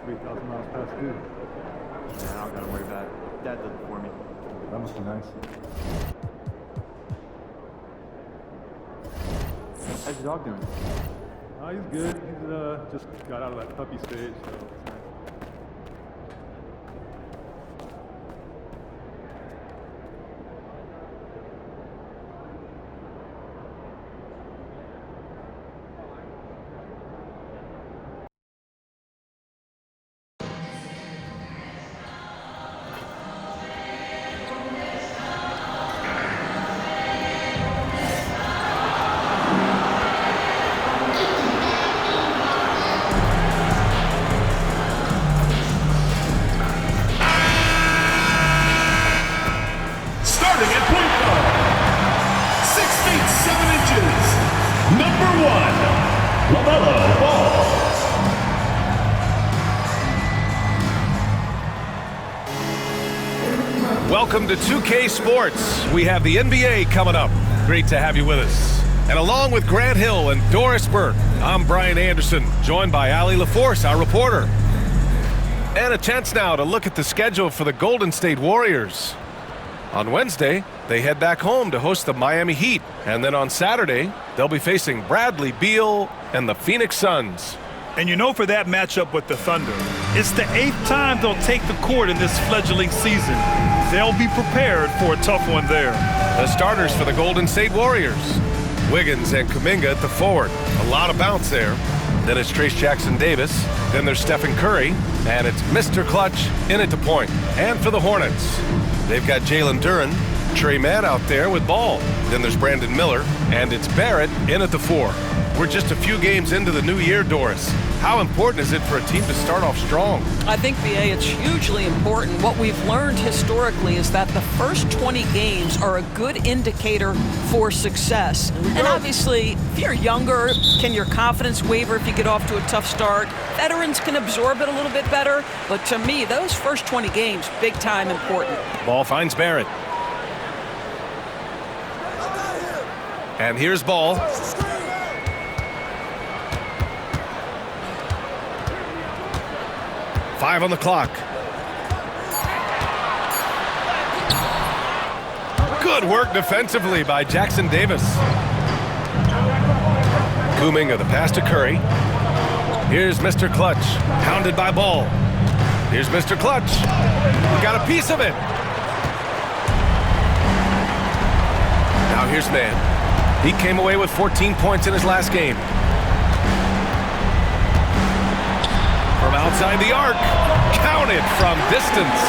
3,000 miles past due. Yeah, I don't gotta worry about it. Dad did it for me. That must be nice. How's your dog doing? He's good. He's just got out of that puppy stage, so it's nice. Starting at point guard, 6 feet 7 inches, number 1, LaMelo Ball. Welcome to 2K Sports. We have the NBA coming up. Great to have you with us. And along with Grant Hill and Doris Burke, I'm Brian Anderson, joined by Allie LaForce, our reporter. And a chance now to look at the schedule for the Golden State Warriors. On Wednesday, they head back home to host the Miami Heat. And then on Saturday, they'll be facing Bradley Beal and the Phoenix Suns. And you know, for that matchup with the Thunder, it's the 8th time they'll take the court in this fledgling season. They'll be prepared for a tough one there. The starters for the Golden State Warriors: Wiggins and Kuminga at the forward. A lot of bounce there. Then it's Trace Jackson-Davis. Then there's Stephen Curry. And it's Mr. Clutch in at the point. And for the Hornets, they've got Jalen Duren, Trey Mann out there with Ball. Then there's Brandon Miller. And it's Barrett in at the 4. We're just a few games into the new year, Doris. How important is it for a team to start off strong? I think, BA, it's hugely important. What we've learned historically is that the first 20 games are a good indicator for success. And obviously, if you're younger, can your confidence waver if you get off to a tough start? Veterans can absorb it a little bit better. But to me, those first 20 games, big time important. Ball finds Barrett. And here's Ball. Five on the clock. Good work defensively by Jackson Davis. Kuminga, the pass to Curry. Here's Mr. Clutch, pounded by Ball. Here's Mr. Clutch. Got a piece of it. Now here's Mann. He came away with 14 points in his last game. From outside the arc, counted from distance.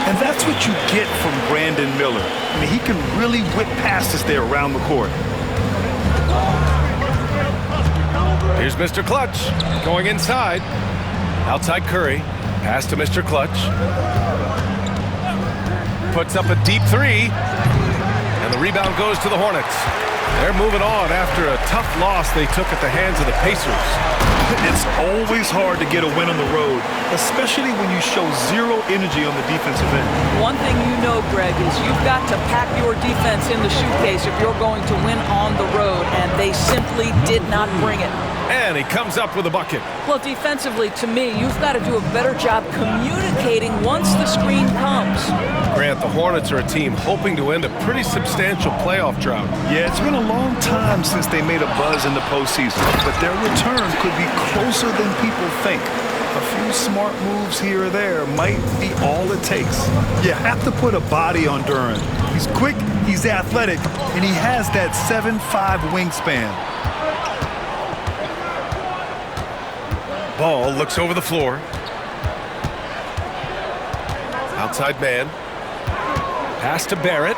And that's what you get from Brandon Miller. I mean, he can really whip passes there around the court. Here's Mr. Clutch going inside. Outside Curry. Pass to Mr. Clutch. Puts up a deep 3. And the rebound goes to the Hornets. They're moving on after a tough loss they took at the hands of the Pacers. It's always hard to get a win on the road, especially when you show zero energy on the defensive end. One thing you know, Greg, is you've got to pack your defense in the suitcase if you're going to win on the road, and they simply did not bring it. And he comes up with a bucket. Well, defensively, to me, you've got to do a better job communicating once the screen comes. Grant, the Hornets are a team hoping to end a pretty substantial playoff drought. Yeah, it's been a long time since they made a buzz in the postseason, but their return could be closer than people think. A few smart moves here or there might be all it takes. You have to put a body on Duren. He's quick, he's athletic, and he has that 7'5" wingspan. Ball looks over the floor. Outside man. Pass to Barrett.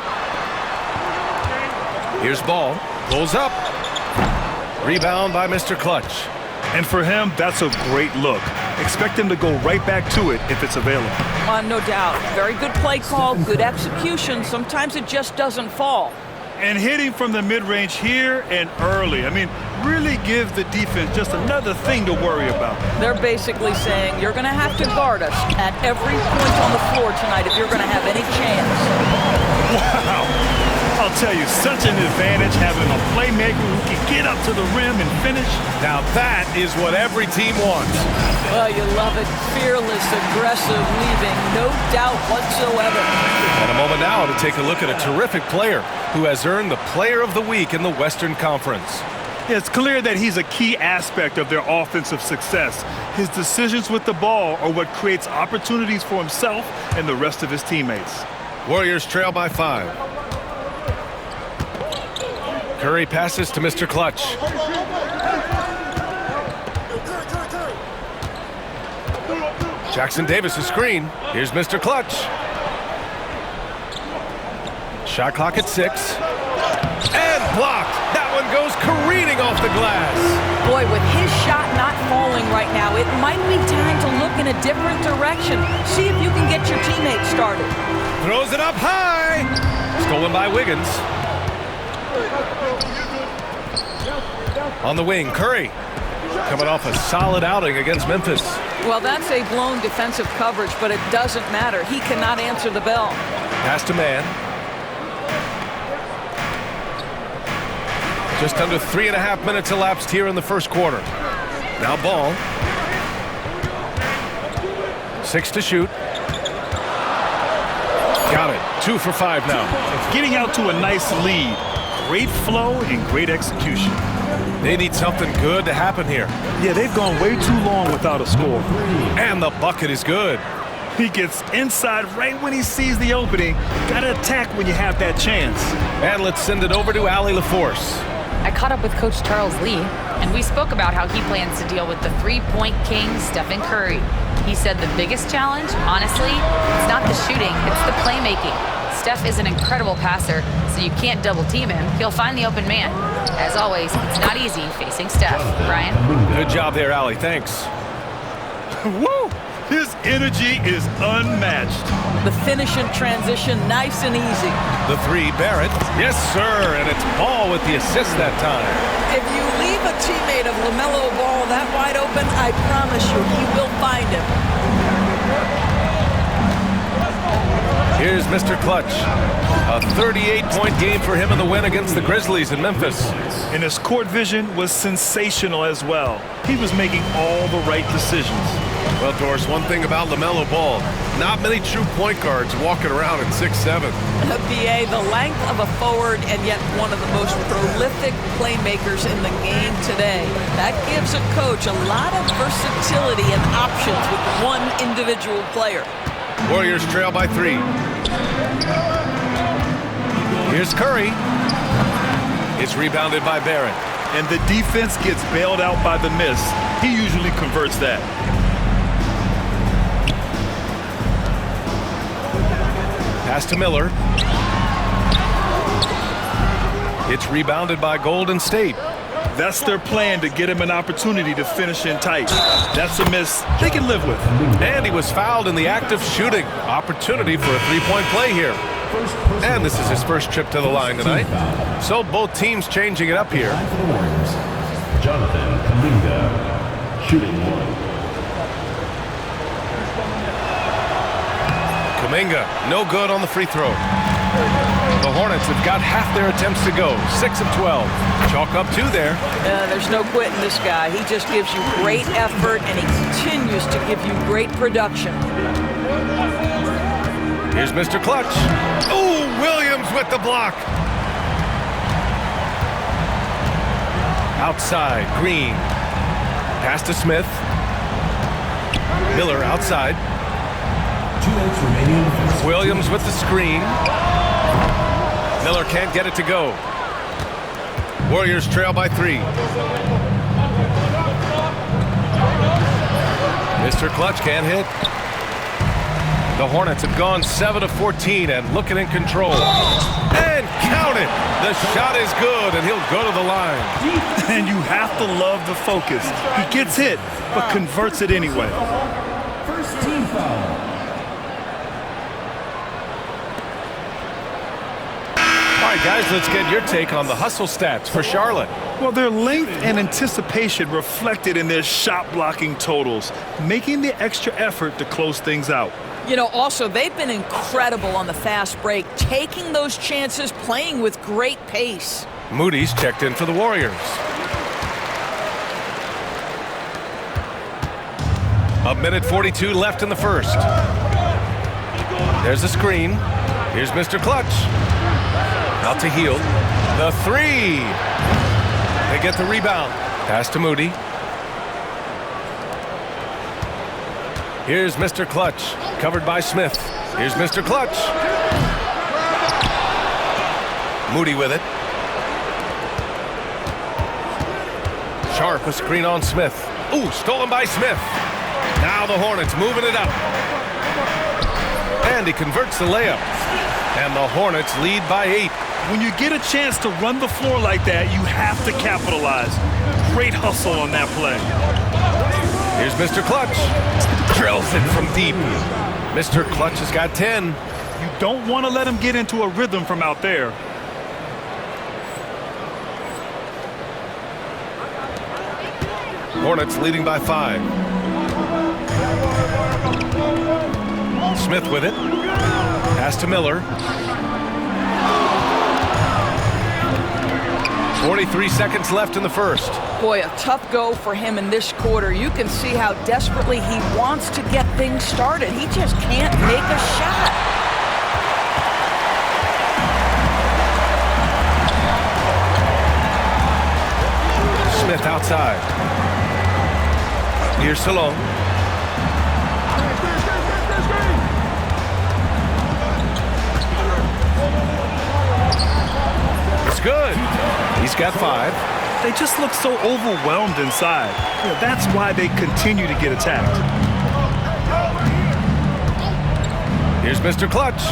Here's Ball. Goes up. Rebound by Mr. Clutch. And for him, that's a great look. Expect him to go right back to it if it's available. No doubt. Very good play call, good execution. Sometimes it just doesn't fall. And hitting from the mid-range here and early. I mean, really give the defense just another thing to worry about. They're basically saying you're going to have to guard us at every point on the floor tonight if you're going to have any chance. Wow. I'll I'll tell you, such an advantage having a playmaker who can get up to the rim and finish. Now that is what every team wants. Well, you love it. Fearless, aggressive, leaving no doubt whatsoever. And a moment now to take a look at a terrific player who has earned the Player of the Week in the Western Conference. It's clear that he's a key aspect of their offensive success. His decisions with the ball are what creates opportunities for himself and the rest of his teammates. Warriors trail by 5. Curry passes to Mr. Clutch. Jackson Davis a screen. Here's Mr. Clutch. Shot clock at 6. And blocked. That one goes careening off the glass. Boy, with his shot not falling right now, it might be time to look in a different direction. See if you can get your teammates started. Throws it up high. Stolen by Wiggins. On the wing, Curry. Coming off a solid outing against Memphis. Well, that's a blown defensive coverage, but it doesn't matter. He cannot answer the bell. Pass to man. Just under 3.5 minutes elapsed here in the first quarter. Now ball. 6 to shoot. Got it. 2 for 5 now. Getting out to a nice lead. Great flow and great execution. They need something good to happen here. Yeah, they've gone way too long without a score. And the bucket is good. He gets inside right when he sees the opening. Gotta attack when you have that chance. And let's send it over to Allie LaForce. I caught up with Coach Charles Lee, and we spoke about how he plans to deal with the three-point king, Stephen Curry. He said the biggest challenge, honestly, it's not the shooting, it's the playmaking. Steph is an incredible passer, so you can't double-team him. He'll find the open man. As always, it's not easy facing Steph. Brian? Good job there, Allie. Thanks. Woo! His energy is unmatched. The finish and transition, nice and easy. The 3, Barrett. Yes, sir, and it's Ball with the assist that time. If you leave a teammate of LaMelo Ball that wide open, I promise you, he will find him. Here's Mr. Clutch. A 38-point game for him in the win against the Grizzlies in Memphis. And his court vision was sensational as well. He was making all the right decisions. Well, Doris, one thing about LaMelo Ball, not many true point guards walking around at 6'7". BA, the length of a forward and yet one of the most prolific playmakers in the game today. That gives a coach a lot of versatility and options with one individual player. Warriors trail by 3. Here's Curry. It's rebounded by Barrett. And the defense gets bailed out by the miss. He usually converts that. Pass to Miller. It's rebounded by Golden State. That's their plan, to get him an opportunity to finish in tight. That's a miss they can live with. And he was fouled in the act of shooting. Opportunity for a 3-point play here. And this is his first trip to the line tonight. So both teams changing it up here. Jonathan Kuminga, shooting 1. Kuminga, no good on the free throw. The Hornets have got half their attempts to go, 6 of 12. Chalk up 2 there. There's no quitting this guy. He just gives you great effort, and he continues to give you great production. Here's Mr. Clutch. Ooh, Williams with the block. Outside, Green. Pass to Smith. Miller outside. 2 minutes remaining. Williams with the screen. Miller can't get it to go. Warriors trail by 3. Mr. Clutch can't hit. The Hornets have gone 7 of 14 and looking in control. And count it! The shot is good, and he'll go to the line. And you have to love the focus. He gets hit, but converts it anyway. First team foul. All right, guys, let's get your take on the hustle stats for Charlotte. Well, their length and anticipation reflected in their shot blocking totals, making the extra effort to close things out. You know, also, they've been incredible on the fast break, taking those chances, playing with great pace. Moody's checked in for the Warriors. A minute 42 left in the first. There's a screen. Here's Mr. Clutch. Out to Heel. The three. They get the rebound. Pass to Moody. Here's Mr. Clutch. Covered by Smith. Here's Mr. Clutch. Moody with it. Sharp, a screen on Smith. Ooh, stolen by Smith. Now the Hornets moving it up. And he converts the layup. And the Hornets lead by 8. When you get a chance to run the floor like that, you have to capitalize. Great hustle on that play. Here's Mr. Clutch. Drills it from deep. Mr. Clutch has got 10. You don't want to let him get into a rhythm from out there. Hornets leading by 5. Smith with it. Pass to Miller. 43 seconds left in the first. Boy, a tough go for him in this quarter. You can see how desperately he wants to get things started. He just can't make a shot. Smith outside. Here's Salone. It's good. He's got 5. They just look so overwhelmed inside. That's why they continue to get attacked. Here's Mr. Clutch.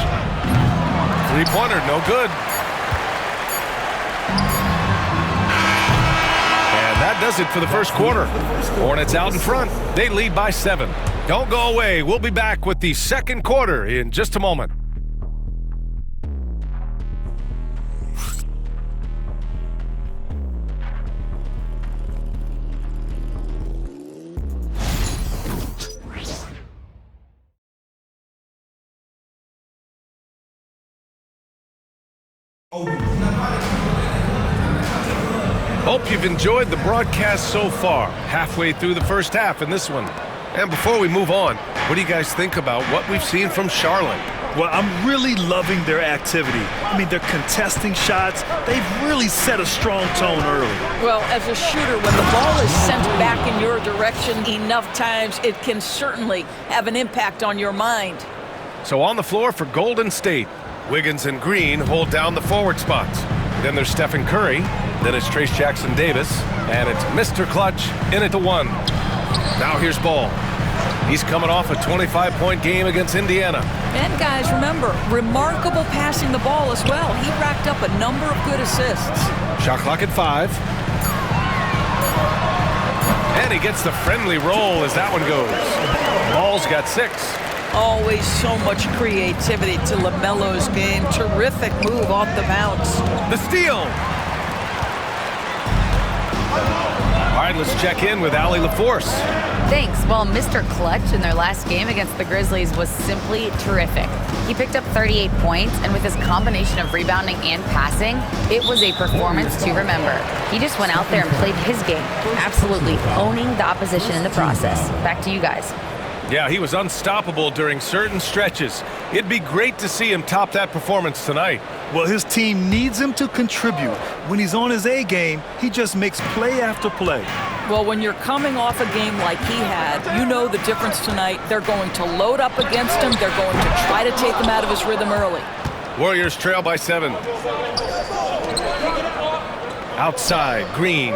Three-pointer, no good. And that does it for the first quarter. Hornets out in front. They lead by 7. Don't go away. We'll be back with the second quarter in just a moment. Hope you've enjoyed the broadcast so far. Halfway through the first half in this one. And before we move on, what do you guys think about what we've seen from Charlotte? Well, I'm really loving their activity. I mean, they're contesting shots. They've really set a strong tone early. Well, as a shooter, when the ball is sent back in your direction enough times, it can certainly have an impact on your mind. So on the floor for Golden State, Wiggins and Green hold down the forward spots. Then there's Stephen Curry. Then it's Trace Jackson Davis. And it's Mr. Clutch in at the 1. Now here's Ball. He's coming off a 25-point game against Indiana. And guys, remember, remarkable passing the ball as well. He racked up a number of good assists. Shot clock at 5. And he gets the friendly roll as that one goes. Ball's got 6. Always so much creativity to LaMelo's game. Terrific move off the bounce. The steal. All right, let's check in with Allie LaForce. Thanks. Well, Mr. Clutch in their last game against the Grizzlies was simply terrific. He picked up 38 points, and with his combination of rebounding and passing, it was a performance to remember. He just went out there and played his game, absolutely owning the opposition in the process. Back to you guys. Yeah, he was unstoppable during certain stretches. It'd be great to see him top that performance tonight. Well, his team needs him to contribute. When he's on his A game, he just makes play after play. Well, when you're coming off a game like he had, you know the difference tonight. They're going to load up against him. They're going to try to take him out of his rhythm early. Warriors trail by 7. Outside, Green.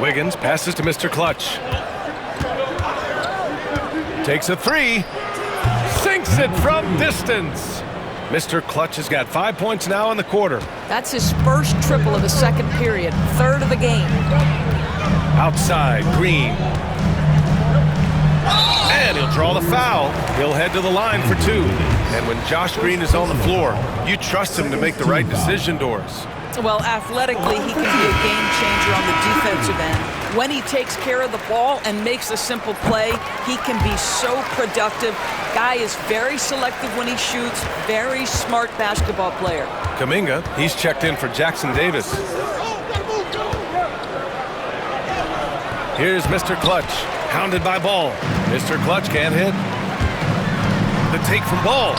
Wiggins passes to Mr. Clutch. Takes a 3. Sinks it from distance. Mr. Clutch has got 5 points now in the quarter. That's his first triple of the second period, third of the game. Outside, Green. And he'll draw the foul. He'll head to the line for 2. And when Josh Green is on the floor, you trust him to make the right decision, Doris. Well, athletically, he can be a game changer on the defensive end. when he takes care of the ball and makes a simple play, he can be so productive. Guy is very selective when he shoots, very smart basketball player. Kuminga, he's checked in for Jackson Davis. Here's Mr. Clutch, hounded by Ball. Mr. Clutch can't hit. The take from Ball.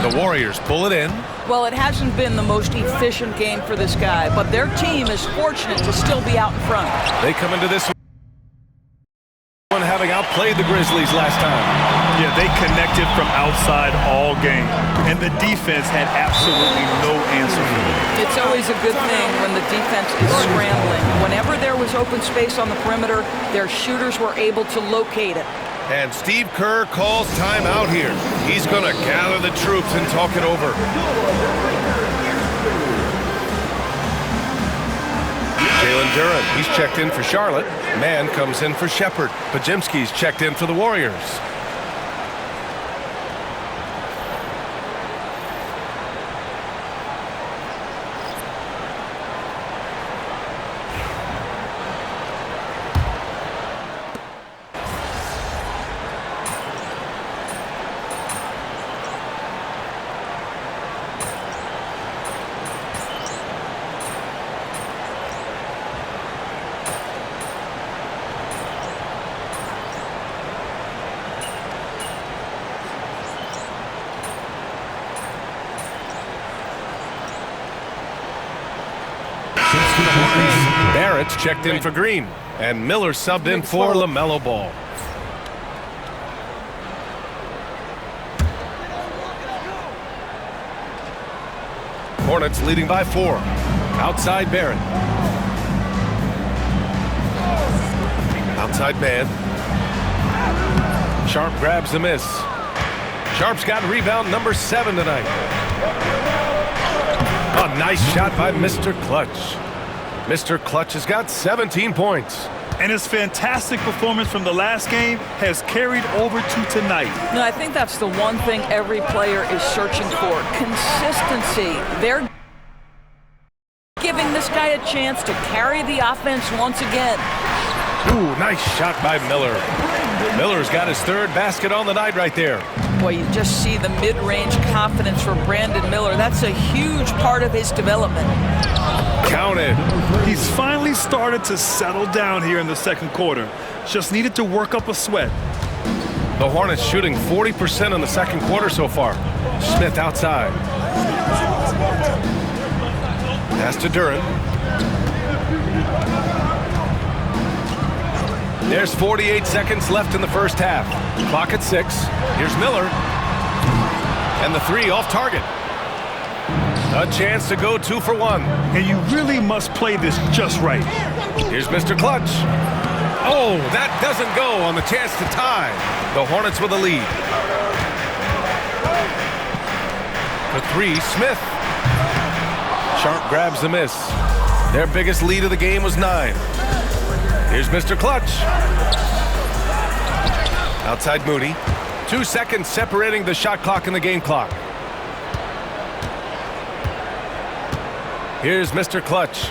The Warriors pull it in. Well, it hasn't been the most efficient game for this guy, but their team is fortunate to still be out in front. They come into this one having outplayed the Grizzlies last time. Yeah, they connected from outside all game, and the defense had absolutely no answer for them. It's always a good thing when the defense is scrambling. Whenever there was open space on the perimeter, their shooters were able to locate it. And Steve Kerr calls timeout here. He's going to gather the troops and talk it over. Jalen Duren, he's checked in for Charlotte. Mann comes in for Shepherd. Pajimski's checked in for the Warriors. Barrett's checked in for Green, and Miller subbed in for LaMelo Ball. Hornets leading by 4. Outside Barrett. Outside Mann. Sharp grabs the miss. Sharp's got rebound number 7 tonight. A nice shot by Mr. Clutch. Mr. Clutch has got 17 points. And his fantastic performance from the last game has carried over to tonight. No, I think that's the one thing every player is searching for. Consistency. They're giving this guy a chance to carry the offense once again. Ooh, nice shot by Miller. Miller's got his 3rd basket on the night right there. Boy, you just see the mid-range confidence from Brandon Miller. That's a huge part of his development. Counted. He's finally started to settle down here in the second quarter. Just needed to work up a sweat. The Hornets shooting 40% in the second quarter so far. Smith outside. Pass to Duren. There's 48 seconds left in the first half. Clock at 6. Here's Miller. And the 3 off target. A chance to go 2 for 1. And you really must play this just right. Here's Mr. Clutch. Oh, that doesn't go on the chance to tie. The Hornets with a lead. The 3, Smith. Sharp grabs the miss. Their biggest lead of the game was 9. Here's Mr. Clutch. Outside Moody. 2 seconds separating the shot clock and the game clock. Here's Mr. Clutch.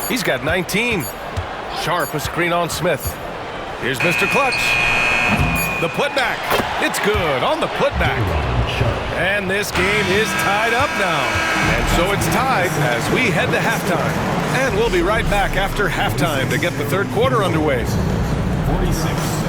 He's got 19. Sharp a screen on Smith. Here's Mr. Clutch. The putback. It's good on the putback. And this game is tied up now. And so it's tied as we head to halftime. And we'll be right back after halftime to get the third quarter underway. 46.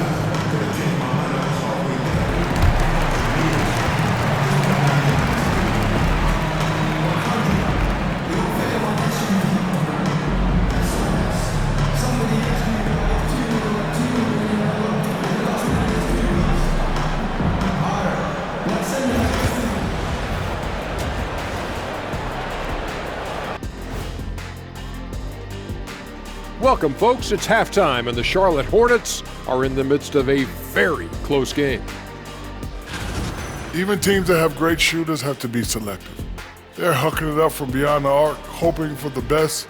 Welcome, folks. It's halftime, and the Charlotte Hornets are in the midst of a very close game. Even teams that have great shooters have to be selective. They're hucking it up from beyond the arc, hoping for the best.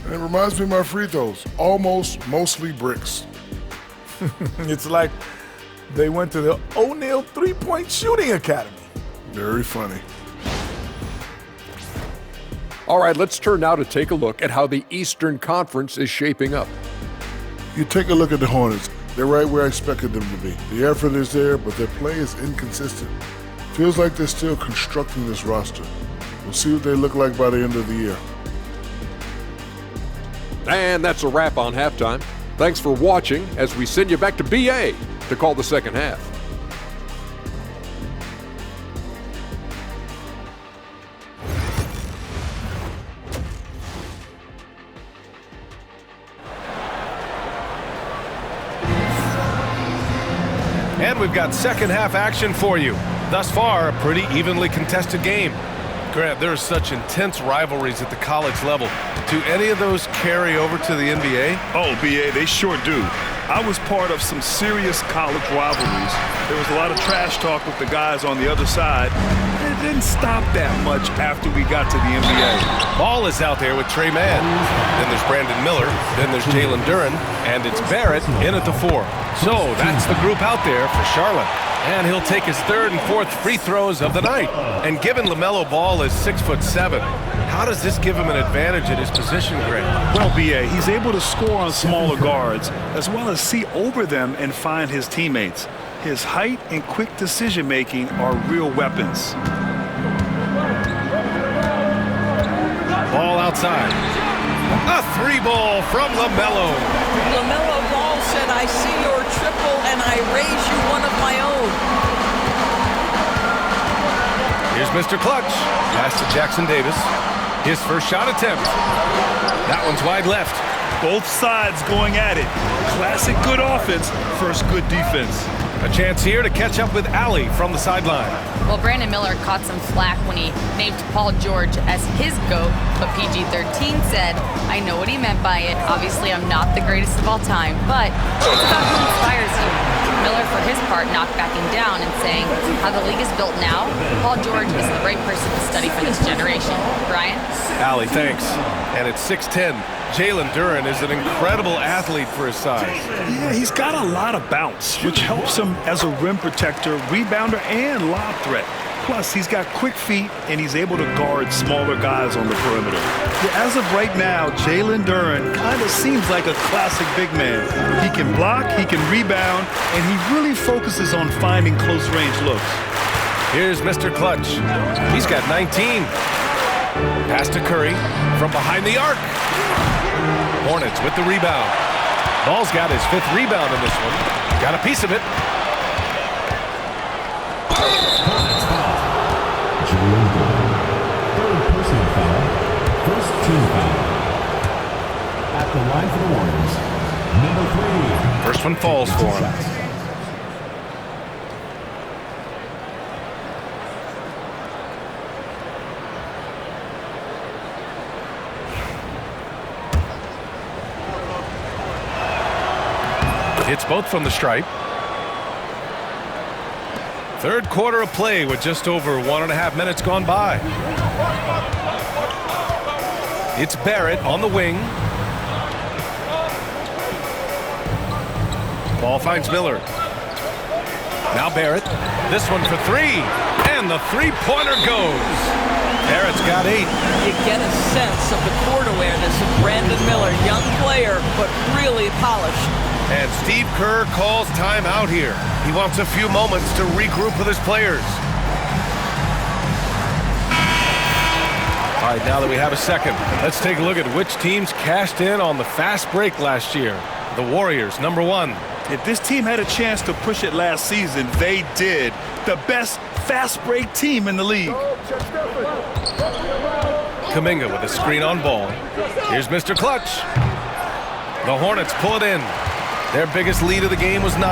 And it reminds me of my free throws, almost mostly bricks. It's like they went to the O'Neal three-point shooting academy. Very funny. All right, let's turn now to take a look at how the Eastern Conference is shaping up. You take a look at the Hornets. They're right where I expected them to be. The effort is there, but their play is inconsistent. Feels like they're still constructing this roster. We'll see what they look like by the end of the year. And that's a wrap on halftime. Thanks for watching as we send you back to BA to call the second half. And we've got second half action for you. Thus far, a pretty evenly contested game. Grant, there are such intense rivalries at the college level. Do any of those carry over to the NBA? Oh, BA, they sure do. I was part of some serious college rivalries. There was a lot of trash talk with the guys on the other side. It didn't stop that much after we got to the NBA. Ball is out there with Trey Mann. Then there's Brandon Miller. Then there's Jalen Duren. And it's Barrett in at the 4. So that's the group out there for Charlotte. And he'll take his third and fourth free throws of the night. And given LaMelo Ball is 6'7", how does this give him an advantage at his position, Greg? Well, BA, he's able to score on smaller guards, as well as see over them and find his teammates. His height and quick decision-making are real weapons. Ball outside. A 3-ball from LaMelo. LaMelo Ball said, I see your triple and I raise you one of my own. Here's Mr. Clutch. Pass to Jackson Davis. His first shot attempt. That one's wide left. Both sides going at it. Classic good offense, first good defense. A chance here to catch up with Allie from the sideline. Well, Brandon Miller caught some flack when he named Paul George as his GOAT, but PG-13 said, I know what he meant by it. Obviously, I'm not the greatest of all time, but it's about who inspires you. Miller, for his part, knocked backing down and saying, how the league is built now, Paul George is the right person to study for this generation. Brian? Allie, thanks. And it's 6'10". Jalen Duren is an incredible athlete for his size. Yeah, he's got a lot of bounce, which helps him as a rim protector, rebounder, and lob threat. Plus, he's got quick feet, and he's able to guard smaller guys on the perimeter. Yeah, as of right now, Jalen Duren kind of seems like a classic big man. He can block, he can rebound, and he really focuses on finding close-range looks. Here's Mr. Clutch. He's got 19. Pass to Curry from behind the arc. Hornets with the rebound. Ball's got his 5th rebound in this one. Got a piece of it. Third personal foul. First team foul. At the line for the Warriors, number 3. First one falls for him. Hits both from the stripe. Third quarter of play with just over 1.5 minutes gone by. It's Barrett on the wing. Ball finds Miller. Now Barrett. This one for 3. And the three-pointer goes. Barrett's got 8. You get a sense of the court awareness of Brandon Miller. Young player, but really polished. And Steve Kerr calls timeout here. He wants a few moments to regroup with his players. All right, now that we have a second, let's take a look at which teams cashed in on the fast break last year. The Warriors, number 1. If this team had a chance to push it last season, they did. The best fast break team in the league. Kuminga with a screen on Ball. Here's Mr. Clutch. The Hornets pull it in. Their biggest lead of the game was 9.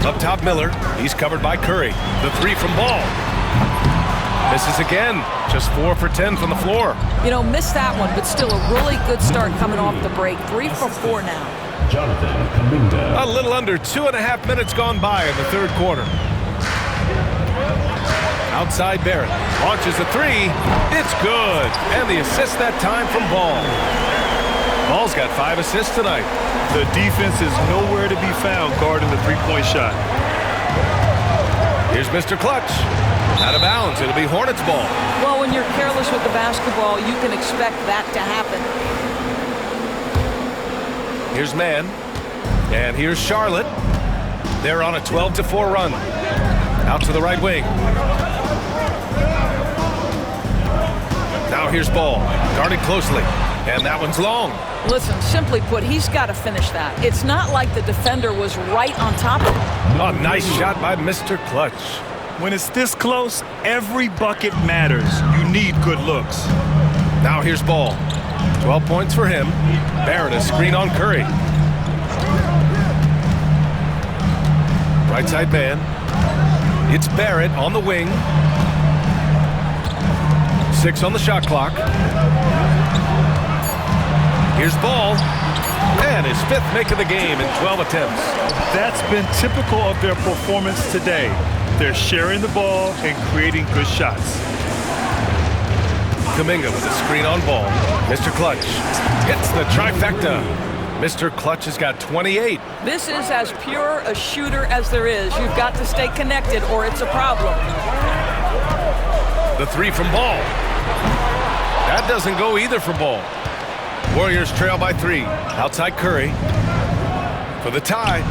Up top, Miller. He's covered by Curry. The 3 from Ball. Misses again. Just 4 for 10 from the floor. You know, missed that one, but still a really good start coming off the break. 3 for 4 now. Jonathan Kuminga. A little under 2.5 minutes gone by in the third quarter. Outside Barrett. Launches a 3. It's good. And the assist that time from Ball. Ball's got 5 assists tonight. The defense is nowhere to be found guarding the three-point shot. Here's Mr. Clutch. Out of bounds. It'll be Hornets ball. Well, when you're careless with the basketball, you can expect that to happen. Here's Man, and here's Charlotte. They're on a 12-4 run. Out to the right wing. Now here's Ball, guarded closely, and that one's long. Listen, simply put, he's got to finish that. It's not like the defender was right on top of him. A nice shot by Mr. Clutch. When it's this close, every bucket matters. You need good looks. Now here's Ball. 12 points for him. Barrett, a screen on Curry. Right side man. It's Barrett on the wing. 6 on the shot clock. Here's Ball. And his 5th make of the game in 12 attempts. That's been typical of their performance today. They're sharing the ball and creating good shots. Kuminga with a screen on Ball. Mr. Clutch hits the trifecta. Mr. Clutch has got 28. This is as pure a shooter as there is. You've got to stay connected or it's a problem. The 3 from Ball. That doesn't go either for Ball. Warriors trail by 3. Outside Curry. For the tie.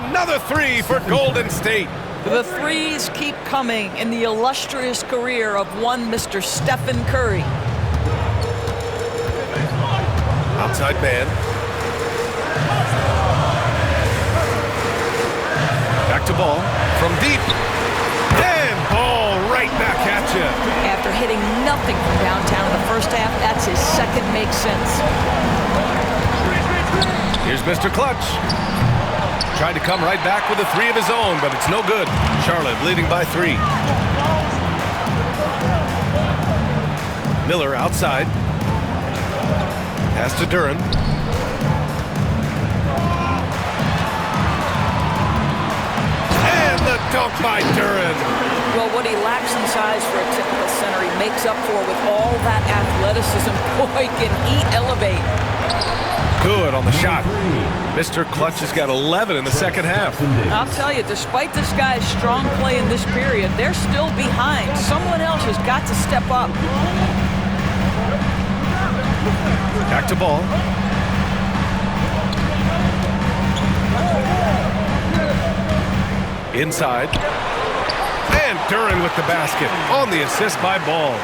Another 3 for Golden State. The threes keep coming in the illustrious career of one Mr. Stephen Curry. Outside man. Back to Ball from deep. And Ball right back at you. After hitting nothing from downtown in the first half, that's his second make sense. Here's Mr. Clutch. Tried to come right back with a 3 of his own, but it's no good. Charlotte leading by 3. Miller outside. Pass to Duren. And the dunk by Duren. Well, what he lacks in size for a typical center, he makes up for with all that athleticism. Boy, can he elevate. Good on the shot. Mr. Clutch has got 11 in the second half. I'll tell you, despite this guy's strong play in this period, they're still behind. Someone else has got to step up. Back to Ball. Inside. And Duren with the basket on the assist by Ball.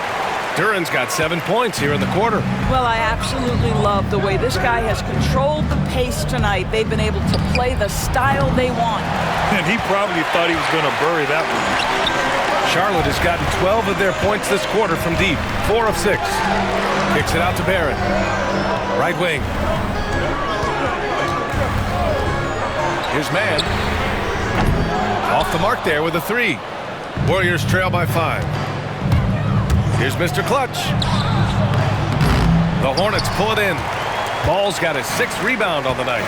Duren's got 7 points here in the quarter. Well, I absolutely love the way this guy has controlled the pace tonight. They've been able to play the style they want. And he probably thought he was going to bury that one. Charlotte has gotten 12 of their points this quarter from deep. 4 of 6. Kicks it out to Barrett. Right wing. Here's Man. Off the mark there with a 3. Warriors trail by 5. Here's Mr. Clutch. The Hornets pull it in. Ball's got his 6th rebound on the night.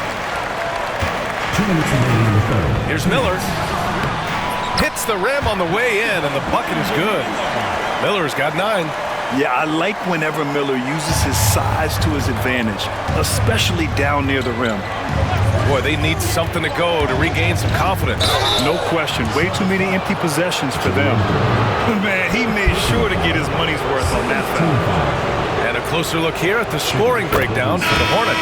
2 minutes remaining in the third. Here's Miller. Hits the rim on the way in, and the bucket is good. Miller's got 9. Yeah, I like whenever Miller uses his size to his advantage, especially down near the rim. Boy, they need something to go to regain some confidence. No question. Way too many empty possessions for them. Man, he made sure to get his money's worth on that foul. And a closer look here at the scoring breakdown for the Hornets.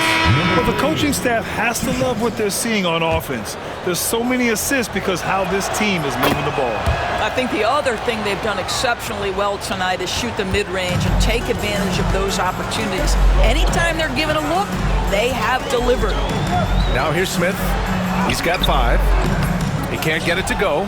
Well, the coaching staff has to love what they're seeing on offense. There's so many assists because how this team is moving the ball. I think the other thing they've done exceptionally well tonight is shoot the mid-range and take advantage of those opportunities. Anytime they're given a look, they have delivered. Now here's Smith. He's got 5. He can't get it to go.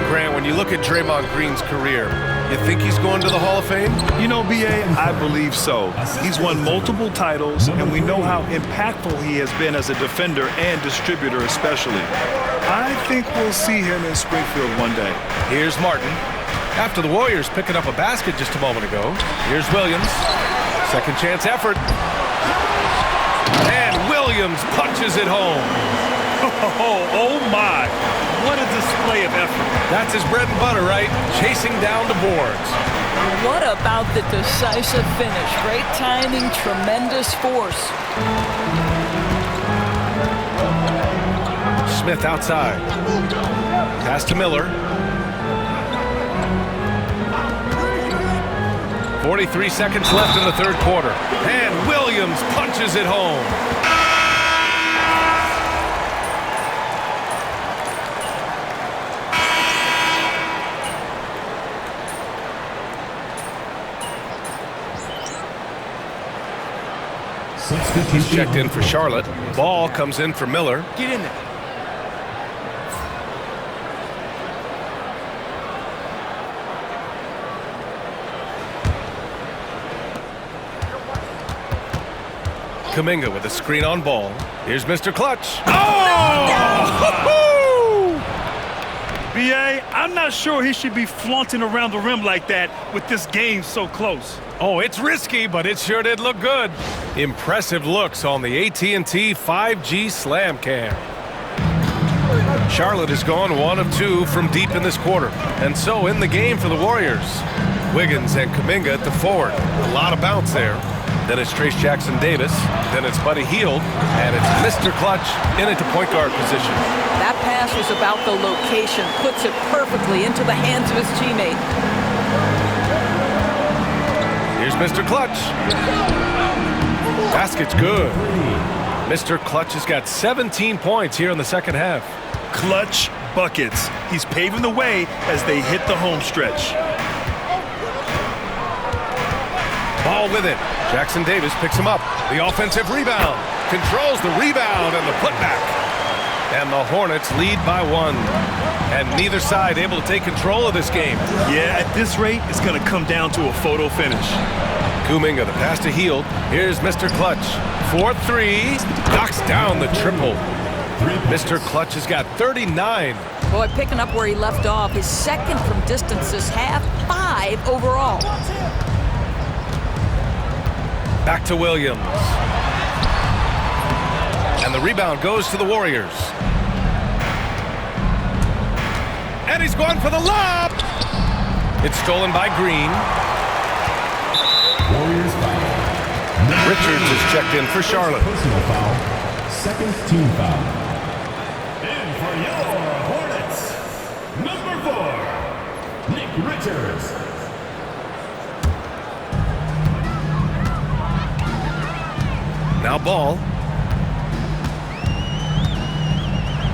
Grant, when you look at Draymond Green's career, you think he's going to the Hall of Fame? You know, B.A., I believe so. He's won multiple titles, and we know how impactful he has been as a defender and distributor especially. I think we'll see him in Springfield one day. Here's Martin. After the Warriors picking up a basket just a moment ago. Here's Williams. Second chance effort. And Williams punches it home. Oh my. What a display of effort. That's his bread and butter, right? Chasing down the boards. What about the decisive finish? Great timing, tremendous force. Smith outside. Pass to Miller. 43 seconds left in the third quarter. And Williams punches it home. He's checked in for Charlotte. Ball comes in for Miller. Get in there. Kuminga with a screen on ball. Here's Mr. Clutch. Oh! B.A., I'm not sure he should be flaunting around the rim like that with this game so close. Oh, it's risky, but it sure did look good. Impressive looks on the AT&T 5G Slam Cam. Charlotte has gone 1 of 2 from deep in this quarter. And so in the game for the Warriors, Wiggins and Kuminga at the forward. A lot of bounce there. Then it's Trace Jackson-Davis. Then it's Buddy Hield. And it's Mr. Clutch in into point guard position. That pass was about the location. Puts it perfectly into the hands of his teammate. Here's Mr. Clutch. Basket's good. Mr. Clutch has got 17 points here in the second half. Clutch buckets. He's paving the way as they hit the home stretch. Ball with it. Jackson-Davis picks him up. The offensive rebound. Controls the rebound and the putback. And the Hornets lead by 1. And neither side able to take control of this game. Yeah, at this rate, it's going to come down to a photo finish. Kuminga, the pass to Hield. Here's Mr. Clutch. 4-3. Knocks down the triple. Mr. Clutch has got 39. Boy, picking up where he left off. His second from distance this half, 5 overall. Back to Williams. And the rebound goes to the Warriors. And he's going for the lob. It's stolen by Green. Warriors foul. Richards is checked in for Charlotte. Personal foul. Second team foul. In for your Hornets, number 4, Nick Richards. Now ball.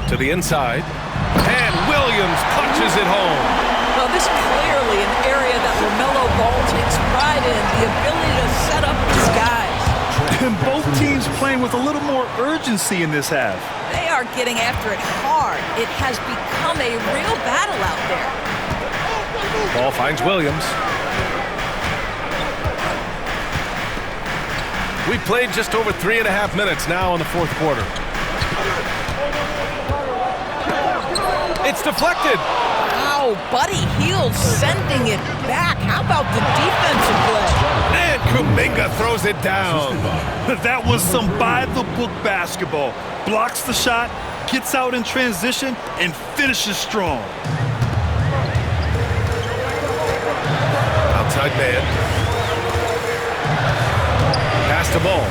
To the inside. And Williams punches it home. Well, this is clearly an area that LaMelo Ball takes pride in, the ability to set up his guys. And both teams playing with a little more urgency in this half. They are getting after it hard. It has become a real battle out there. Ball finds Williams. We played just over 3.5 minutes now in the fourth quarter. It's deflected. Wow, Buddy Hield sending it back. How about the defensive play? And Kuminga throws it down. That was some by-the-book basketball. Blocks the shot, gets out in transition, and finishes strong. Outside man. Pass the ball.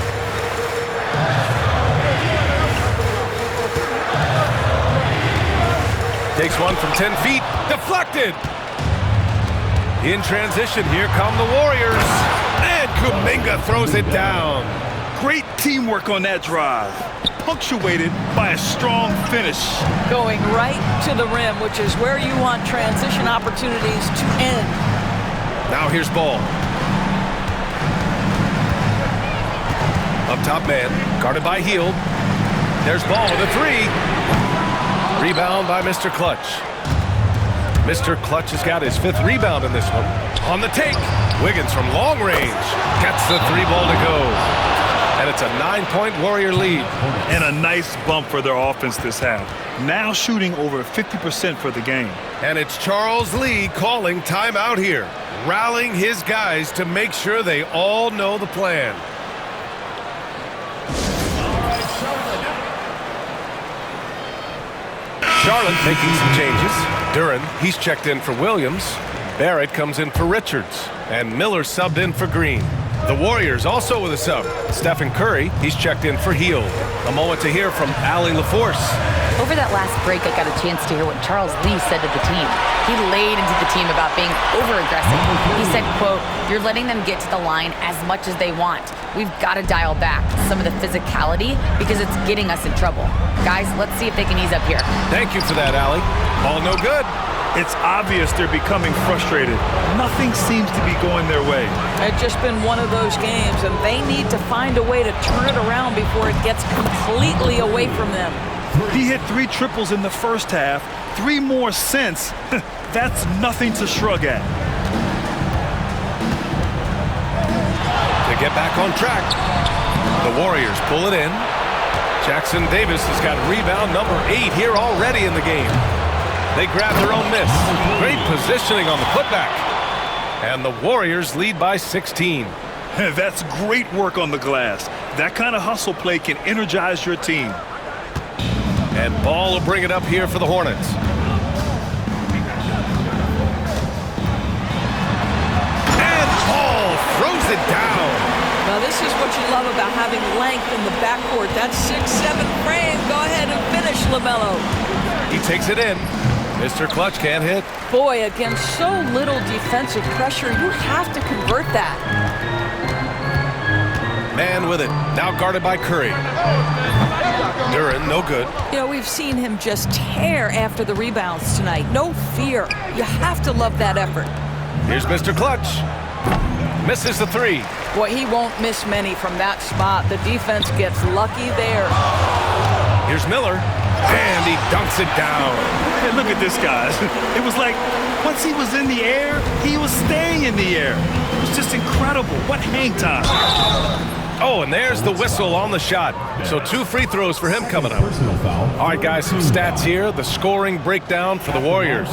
Takes one from 10 feet. Deflected. In transition, here come the Warriors. And Kuminga throws it down. Great teamwork on that drive. Punctuated by a strong finish. Going right to the rim, which is where you want transition opportunities to end. Now here's Ball. Up top man, guarded by Hield. There's Ball with a 3. Rebound by Mr. Clutch. Mr. Clutch has got his 5th rebound in this one. On the take, Wiggins from long range gets the 3 ball to go. And it's a 9-point Warrior lead. And a nice bump for their offense this half. Now shooting over 50% for the game. And it's Charles Lee calling timeout here, rallying his guys to make sure they all know the plan. Charlotte making some changes. Duran, he's checked in for Williams. Barrett comes in for Richards. And Miller subbed in for Green. The Warriors also with a sub. Stephen Curry, he's checked in for Heel. A moment to hear from Allie LaForce. Over that last break, I got a chance to hear what Charles Lee said to the team. He laid into the team about being over-aggressive. He said, quote, "You're letting them get to the line as much as they want. We've got to dial back some of the physicality because it's getting us in trouble. Guys, let's see if they can ease up here." Thank you for that, Allie. Ball no good. It's obvious they're becoming frustrated. Nothing seems to be going their way. It's just been one of those games, and they need to find a way to turn it around before it gets completely away from them. He hit 3 triples in the first half, 3 more since. That's nothing to shrug at. To get back on track, the Warriors pull it in. Jackson Davis has got rebound number 8 here already in the game. They grab their own miss. Great positioning on the putback. And the Warriors lead by 16. That's great work on the glass. That kind of hustle play can energize your team. And Ball will bring it up here for the Hornets. And Ball throws it down. Now this is what you love about having length in the backcourt. That 6'7" frame. Go ahead and finish, LaMelo. He takes it in. Mr. Clutch can't hit. Boy, against so little defensive pressure, you have to convert that. Man with it. Now guarded by Curry. Duren, no good. You know, we've seen him just tear after the rebounds tonight. No fear. You have to love that effort. Here's Mr. Clutch. Misses the 3. Boy, he won't miss many from that spot. The defense gets lucky there. Here's Miller. And he dunks it down. Hey, look at this, guys. It was like, once he was in the air, he was staying in the air. It was just incredible. What hang time. Oh, and there's the whistle on the shot. So 2 free throws for him coming up. All right, guys, some stats here. The scoring breakdown for the Warriors.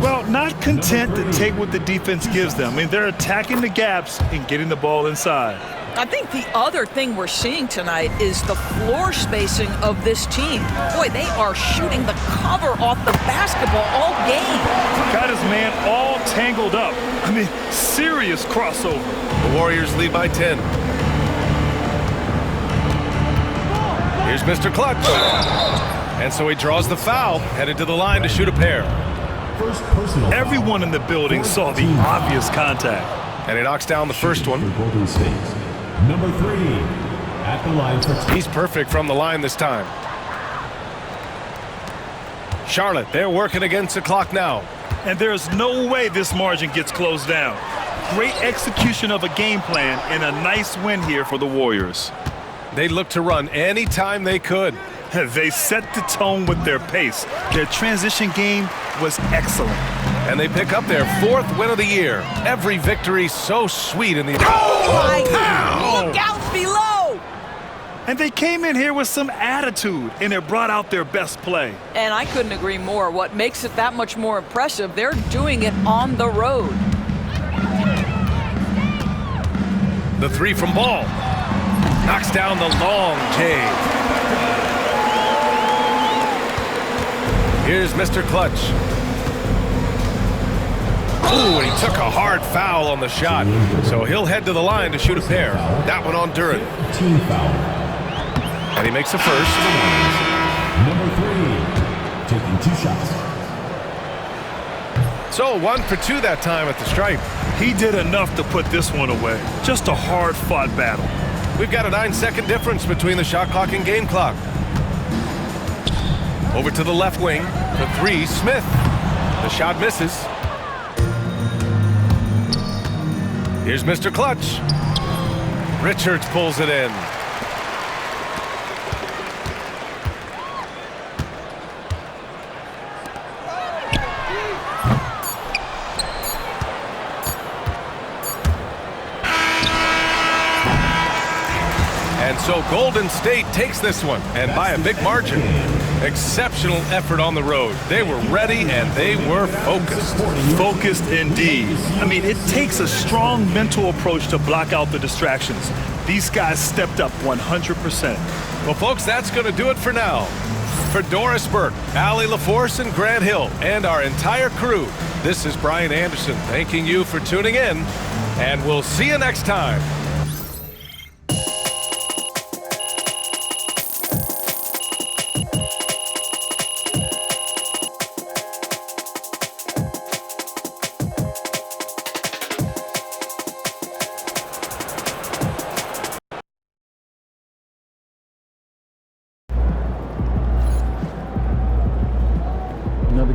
Well, not content to take what the defense gives them. I mean, they're attacking the gaps and getting the ball inside. I think the other thing we're seeing tonight is the floor spacing of this team. Boy, they are shooting the cover off the basketball all game. Got his man all tangled up. I mean, serious crossover. The Warriors lead by 10. Here's Mr. Clutch. And so he draws the foul, headed to the line to shoot a pair. Everyone in the building saw the obvious contact. And he knocks down the first one. Golden State. Number 3 at the line for... He's perfect from the line this time. Charlotte, they're working against the clock now. And there's no way this margin gets closed down. Great execution of a game plan and a nice win here for the Warriors. They look to run anytime they could. They set the tone with their pace. Their transition game was excellent. And they pick up their 4th win of the year. Every victory so sweet in the... Oh, my God! Look out below! And they came in here with some attitude, and it brought out their best play. And I couldn't agree more. What makes it that much more impressive, they're doing it on the road. The 3 from Ball. Knocks down the long J. Here's Mr. Clutch. Ooh, and he took a hard foul on the shot. So he'll head to the line to shoot a pair. That one on Duren. Team foul. And he makes a first. Number 3 taking 2 shots. So 1 for 2 that time at the stripe. He did enough to put this one away. Just a hard-fought battle. We've got a 9-second difference between the shot clock and game clock. Over to the left wing for 3, Smith. The shot misses. Here's Mr. Clutch. Richards pulls it in. And so Golden State takes this one, and by a big margin. Exceptional effort on the road. They were ready and they were focused. Focused indeed. I mean, it takes a strong mental approach to block out the distractions. These guys stepped up 100%. Well, folks, that's going to do it for now. For Doris Burke, Allie LaForce, and Grant Hill, and our entire crew, this is Brian Anderson thanking you for tuning in, and we'll see you next time.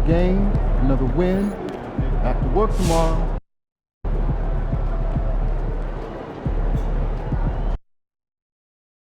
game, another win. Back to work tomorrow.